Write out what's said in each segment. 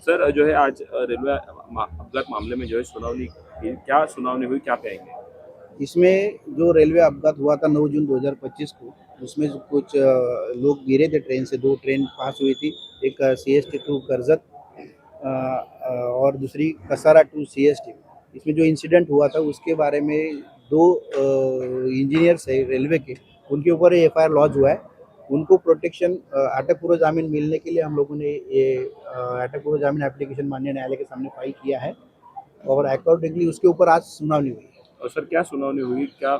Sir जो है आज रेलवे अपघात मामले में जो है सुनावनी की, क्या सुनावनी हुई, क्या कहेंगे? इसमें जो रेलवे अपघात हुआ था 9 जून 2025 को, उसमें जो कुछ लोग गिरे थे ट्रेन से। 2 ट्रेन पास हुई थी, एक CST टू करजत और दूसरी कसारा टू CST। इसमें जो इंसिडेंट हुआ था उसके बारे में 2 इंजीनियर्स है रेलवे के, उनके ऊपर FIR लॉन्च हुआ है। उनको प्रोटेक्शन अटक पूर्व जामीन मिलने के लिए हम लोगों ने ये अटक पूर्व जामीन एप्लीकेशन माननीय न्यायालय के सामने फाइल किया है और अकॉर्डिंगली उसके ऊपर आज सुनवाई हुई है। और सर क्या सुनावनी हुई, क्या?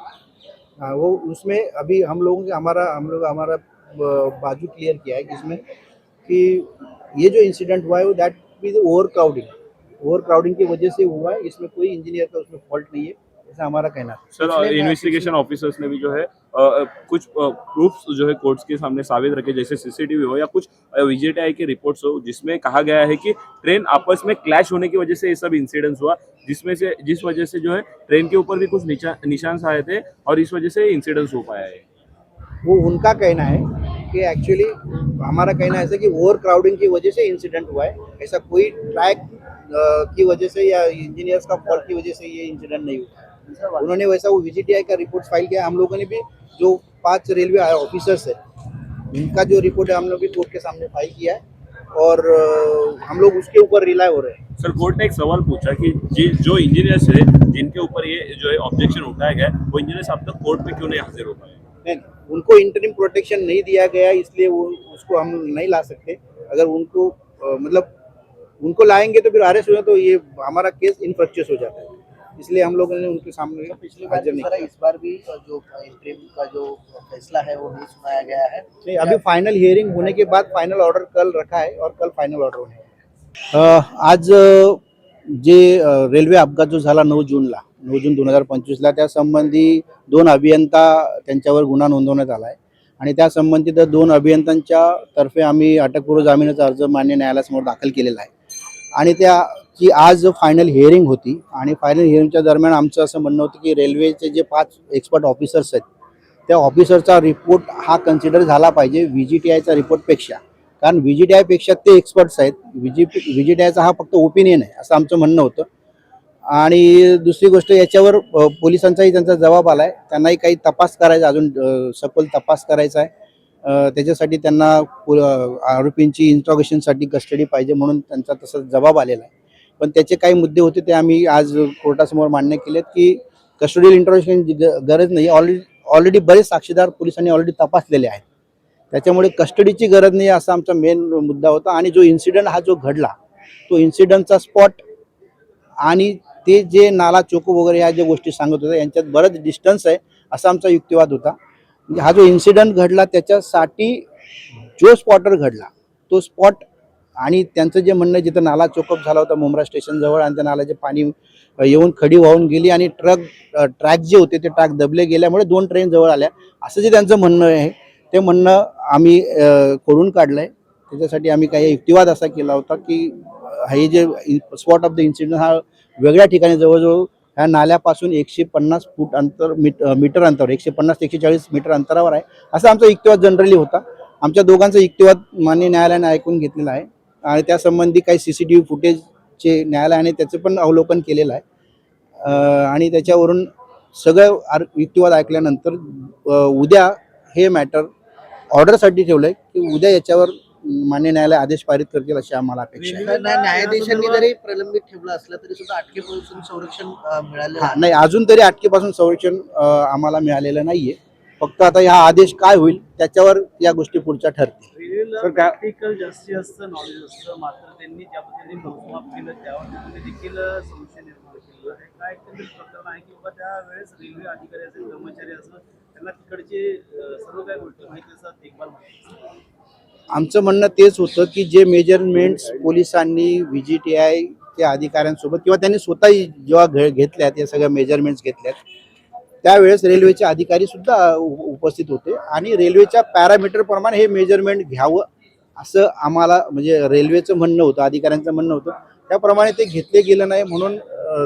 हाँ, वो उसमें अभी हमारा बाजू क्लियर किया है जिसमें कि ये जो इंसिडेंट हुआ है वो दैट इज ओवर क्राउडिंग की वजह से हुआ है। इसमें कोई इंजीनियर का उसमें फॉल्ट नहीं है, ऐसा हमारा कहना है। सर इन्वेस्टिगेशन ऑफिसर्स ने भी जो है कुछ प्रूफ्स जो है कोर्ट्स के सामने साबित रखे, जैसे सीसीटीवी हो या कुछ VJTI की रिपोर्ट्स हो, जिसमें कहा गया है कि ट्रेन आपस में क्लैश होने की वजह से ये सब इंसिडेंट्स हुआ, जिस वजह से जो है ट्रेन के ऊपर भी कुछ निशान आए थे और इस वजह से इंसिडेंट्स हो पाया है। वो उनका कहना है कि एक्चुअली हमारा कहना ऐसा कि ओवर क्राउडिंग की वजह से इंसिडेंट हुआ है, ऐसा कोई ट्रैक की वजह से या इंजीनियर्स का फॉल्ट की वजह से ये इंसिडेंट नहीं हुआ। उन्होंने वैसा वो VJTI का रिपोर्ट फाइल किया। हम लोगों ने भी जो 5 रेलवे ऑफिसर्स है उनका जो रिपोर्ट है हम लोग भी कोर्ट के सामने फाइल किया है और हम लोग उसके ऊपर रिलाय हो रहे हैं। सर कोर्ट ने एक सवाल पूछा कि जो इंजीनियर्स है जिनके ऊपर ये जो है ऑब्जेक्शन उठाया गया है, वो इंजीनियर्स अब तक कोर्ट में क्यों नहीं हाजिर हो पाए? नहीं, उनको इंटरिम प्रोटेक्शन नहीं दिया गया, इसलिए वो उसको हम नहीं ला सकते। अगर उनको मतलब उनको लाएंगे तो फिर अरेस्ट हुआ तो ये हमारा केस इनफ्रक्चुअस हो जाता है, इसलिए हम लोगों ने उनके सामने पिछली बार हाजिर की नहीं तरह किया। इस बार भी जो इंटरिम का जो फैसला है वो नहीं सुनाया गया है। नहीं, अभी फाइनल हियरिंग होने के बाद फाइनल ऑर्डर कल रखा है और कल फाइनल ऑर्डर होने आज जे रेल्वे अपघात जो झाला 9 जून 2025ला, त्यासंबंधी 2 अभियंता त्यांच्यावर गुन्हा नोंदवण्यात आला आहे आणि त्या संबंधित 2 अभियंत्यांच्या तर्फे आम्ही अटकपूर्व जामिनाचा अर्ज मान्य न्यायालयासमोर दाखल केलेला आहे आणि त्याची आज फायनल हिअरिंग होती आणि फायनल हिअरिंगच्या दरम्यान आमचं असं म्हणणं होतं की रेल्वेचे जे 5 एक्सपर्ट ऑफिसर्स आहेत त्या ऑफिसरचा रिपोर्ट हा कन्सिडर झाला पाहिजे VJTIचा रिपोर्टपेक्षा, कारण VJTI पेक्षा ते एक्सपर्ट्स आहेत। VJTIचा हा फक्त ओपिनियन आहे असं आमचं म्हणणं होतं। आणि दुसरी गोष्ट याच्यावर पोलिसांचाही त्यांचा जबाब आला आहे, त्यांनाही काही तपास करायचा, अजून सखोल तपास करायचा आहे। त्याच्यासाठी त्यांना आरोपींची इंट्रोगेशनसाठी कस्टडी पाहिजे म्हणून त्यांचा तसा जबाब आलेला आहे। पण त्याचे काही मुद्दे होते ते आम्ही आज कोर्टासमोर मान्य केलेत की कस्टडियल इंट्रोगेशनची गरज नाही, ऑलरेडी बरेच साक्षीदार पोलिसांनी ऑलरेडी तपासलेले आहेत, त्याच्यामुळे कस्टडीची गरज नाही असा आमचा मेन मुद्दा होता। आणि जो इन्सिडेंट हा जो घडला तो इन्सिडेंटचा स्पॉट आणि ते जे नाला चोको वगैरे ह्या ज्या गोष्टी सांगत होत्या यांच्यात बरंच डिस्टन्स आहे असा आमचा युक्तिवाद होता। म्हणजे हा जो इन्सिडेंट घडला त्याच्यासाठी जो स्पॉटर घडला तो स्पॉट आणि त्यांचं जे म्हणणं जिथं नाला चोकअप झाला होता मुंब्रा स्टेशनजवळ आणि त्या नाल्याचे पाणी येऊन खडी वाहून गेली आणि ट्रॅक जे होते ते ट्रॅक दबले गेल्यामुळे 2 ट्रेन जवळ आल्या असं जे त्यांचं म्हणणं आहे ते म्हणणं आम्ही खोडून काढलंय। त्याच्यासाठी आम्ही काही युक्तिवाद असा केला होता की हे जे स्पॉट ऑफ द इन्सिडेंट हा वेगळ्या ठिकाणी जवळजवळ ह्या नाल्यापासून 150 फूट मीटर अंतरावर 150 ते 140 मीटर अंतरावर आहे असा आमचा युक्तिवाद जनरली होता। आमच्या दोघांचा युक्तिवाद मान्य न्यायालयाने ऐकून घेतलेला आहे आणि त्यासंबंधी काही CCTV फुटेजचे न्यायालयाने त्याचं पण अवलोकन केलेलं आहे आणि त्याच्यावरून सगळं युक्तिवाद ऐकल्यानंतर उद्या हे मॅटर ऑर्डरसाठी ठेवलंय की उद्या याच्यावर मान्य न्यायालय आदेश पारित करतील अशी आम्हाला अपेक्षा आहे। न्यायाधीशांनी जरी प्रलंबित ठेवलं असलं तरी सुद्धा अटकेपासून संरक्षण मिळालं नाही, अजून तरी अटकेपासून संरक्षण आम्हाला मिळालेलं नाहीये, फक्त आता हा आदेश काय होईल त्याच्यावर या गोष्टी पुढच्या ठरतील। प्रॅक्टिकल जास्तीत जास्त नॉलेज असतं, मात्र त्यांनी ज्या पद्धतीने मोजमाप केलं त्यावर देखील संशय निर्माण केलेला आहे। काय एकंदरीत प्रकरण आहे की बाबा त्यावेळेस रेल्वे अधिकारी असेल, कर्मचारी असेल, त्यांना तिकडचे सर्व काही गोष्टी माहिती असतात, देखभाल माहिती असतात। आमचं म्हणणं तेच होतं की जे मेजरमेंट्स पोलिसांनी VJTI च्या अधिकाऱ्यांसोबत किंवा त्यांनी स्वतः जेव्हा घेतल्यात या सगळ्या मेजरमेंट्स घेतल्यात त्यावेळेस रेल्वेचे अधिकारी सुद्धा उपस्थित होते आणि रेल्वेच्या पॅरामीटर प्रमाणे हे मेजरमेंट घ्यावं असं आम्हाला म्हणजे रेल्वेचं म्हणणं होतं, अधिकाऱ्यांचं म्हणणं होतं। त्याप्रमाणे ते घेतले गेलं नाही म्हणून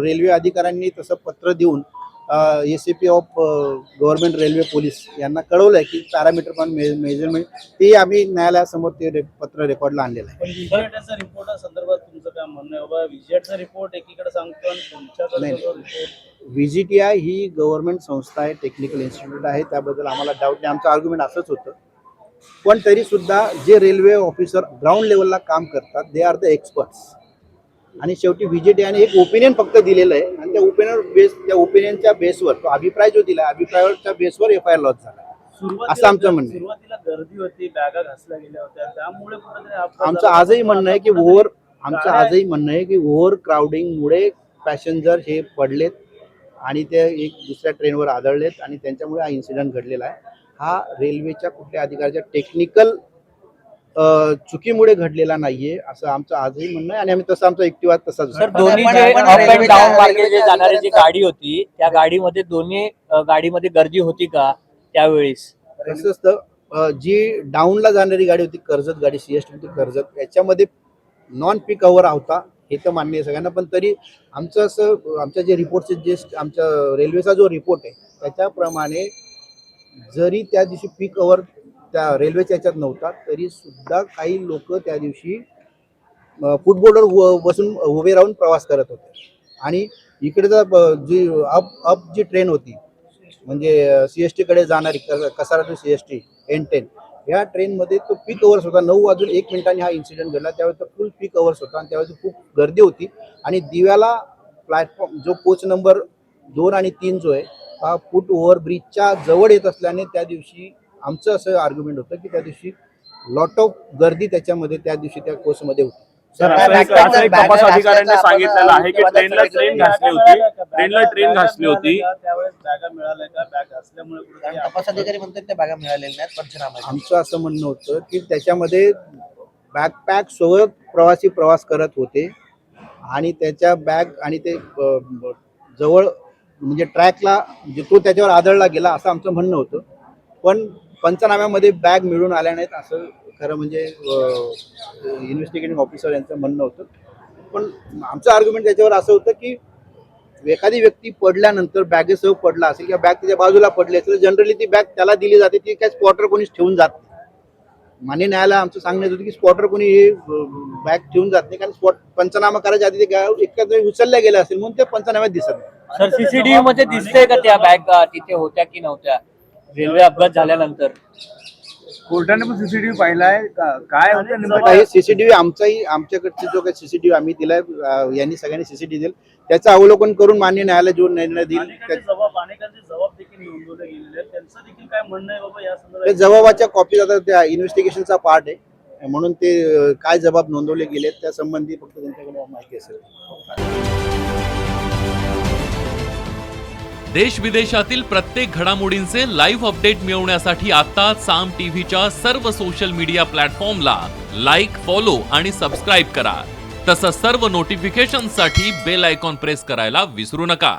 रेल्वे अधिकाऱ्यांनी तसं पत्र देऊन ACP of government railway police यांना कळवलं आहे की पॅरामीटर पण मेजरमेंट ते आम्ही न्यायालयासमोर ते पत्र रेकॉर्डला आणलेलं आहे. पण विजेटचा रिपोर्ट संदर्भात तुमचं काय म्हणणं आहे बाबा? विजेटचा रिपोर्ट एकीकडे सांगतो आणि तुमच्याकडे नाही. जो रिपोर्ट VGTI ही गव्हर्नमेंट संस्था आहे, टेक्निकल इन्स्टिट्यूट आहे, त्याबद्दल आम्हाला डाऊट नाही. आमचं आर्ग्युमेंट असंच होतं. पण तरी सुद्धा जे रेल्वे ऑफिसर ग्राउंड लेवलला काम करतात दे आर द एक्सपर्ट्स. आणि शेवटी VGTI एक ओपिनियन फक्त दिलेलं आहे आणि त्या ओपिनियनच्या बेसवर तो अभिप्राय जो दिला अभिप्रायाच्या बेसवर FIR लॉन्च झाला असं आमचं म्हणणं आहे. सुरुवातीला गर्दी होती, बॅगा घासल्या गेल्या होत्या, त्यामुळे कुठेतरी अपघात आमचं झाला. आजही म्हणणं आहे की ओव्हर क्राउडिंगमुळे पॅसेंजर हे पडलेत आणि ते एक दुसऱ्या ट्रेनवर आदळलेत आणि त्यांच्यामुळे हा इन्सिडेंट घडलेला आहे. हा रेल्वेच्या कुठल्या अधिकाऱ्याच्या टेक्निकल चुकीमुळे घडलेला नाहीये असं आमचं आजही म्हणणं आहे आणि आम्ही तसं आमचा युक्तिवाद तसाच सर आहे. दोन्ही पण जे आपण अप अँड रेल्वेच्या- डाऊन मार्गे जे रेल्वेच्या जाणारी जी अधिकाऱ्यांचा- गाडी होती त्या गाडीमध्ये दोन्ही गाडीमध्ये गर्दी होती का त्यावेळेस? कसं असतं जी डाऊनला जाणारी गाडी होती कर्जत गाडी CST होती कर्जत याच्यामध्ये नॉन पीक अवर होता हे तर मान्य आहे सगळ्यांना. पण तरी आमचं असं आमच्या जे रिपोर्टचे जे आमच्या रेल्वेचा जो रिपोर्ट आहे त्याच्याप्रमाणे जरी त्या दिवशी पीक अवर त्या रेल्वेच्या याच्यात नव्हता तरी सुद्धा काही लोक त्या दिवशी फुटबोर्डवर बसून उभे राहून प्रवास करत होते. आणि इकडे जी जी ट्रेन होती म्हणजे CST कडे जाणारी कसारा टू CST N10 ह्या ट्रेनमध्ये तो पीक अवर्स होता. 9:01 हा इन्सिडेंट घडला. त्यावेळेस तर फुल पीक अवर्स होता आणि त्यावेळेस खूप गर्दी होती आणि दिव्याला प्लॅटफॉर्म जो कोच नंबर 2 आणि 3 जो आहे हा फूट ओव्हरब्रिजच्या जवळ येत असल्याने त्या दिवशी आमचं असं आर्ग्युमेंट होतं की त्या दिवशी लॉट ऑफ गर्दी त्याच्यामध्ये त्या दिवशी त्या कोचमध्ये होती. सर काय असं एक तपास बॅगा अधिकाऱ्यांनी घासल्याचा सांगितलेलं आहे की आपण ट्रेनला ट्रेन घासली होती, ट्रेनला ट्रेन घासली होती. त्यावेळेस बॅगा मिळाल्या का? बॅग घासल्यामुळे कुठेतरी कारण तपास अधिकारी म्हणतात त्या बॅगा मिळालेल्या नाहीत पंचनामा. आमचं असं म्हणणं होतं की त्याच्यामध्ये बॅकपॅक सोबत प्रवासी प्रवास करत होते आणि त्याच्या बॅग आणि ते जवळ म्हणजे ट्रॅकला तो त्याच्यावर आदळला गेला असं आमचं म्हणणं होतं. पण पंचनाम्यामध्ये बॅग मिळून आल्या नाहीत असं खरं म्हणजे इन्व्हेस्टिगेटिंग ऑफिसर यांचं म्हणणं होतं. पण आमचं आर्ग्युमेंट त्याच्यावर असं होतं की एखादी व्यक्ती पडल्यानंतर बॅगेसह पडला असेल किंवा बॅग त्याच्या बाजूला पडली असेल जनरली ती बॅग त्याला दिली जाते, ती काय स्पॉटर कोणीच ठेवून जात नाही. मान्य न्यायालय आमचं सांगण्यात होतं की स्पॉटर कोणी हे बॅग ठेवून जात नाही कारण पंचनामा करायच्या आधी ते एखाद्या उचलल्या गेल्या असेल म्हणून ते पंचनाम्यात दिसत नाही. सर CCTV मध्ये दिसतंय का त्या बॅग तिथे होत्या की नव्हत्या रेल्वे अपघात झाल्यानंतर? कोर्टाने पण CCTV पाहिलाय काय होतं नेमकं? आता हे CCTV आमच्याकडचे जो काही CCTV आम्ही दिलाय यांनी सगळ्यांनी CCTV दिलं त्याचं अवलोकन करून मान्य न्यायालय जो निर्णय देईल अनेकांचे जबाब देखील नोंदवले गेलेले आहेत. त्यांचं देखील काय म्हणणं आहे बाबा या त्या संदर्भात? जबाबाच्या कॉपी आता त्या इन्व्हेस्टिगेशनचा पार्ट आहे म्हणून ते काय जबाब नोंदवले गेले त्या संबंधी फक्त त्यांच्याकडे माहिती असेल. देश विदेशातील प्रत्येक घडामोडींचे लाईव्ह अपडेट मिळवण्यासाठी आता साम टीव्हीच्या सर्व सोशल मीडिया प्लॅटफॉर्मला लाईक, फॉलो आणि सबस्क्राईब करा. तसंच सर्व नोटिफिकेशनसाठी बेल आयकॉन प्रेस करायला विसरू नका.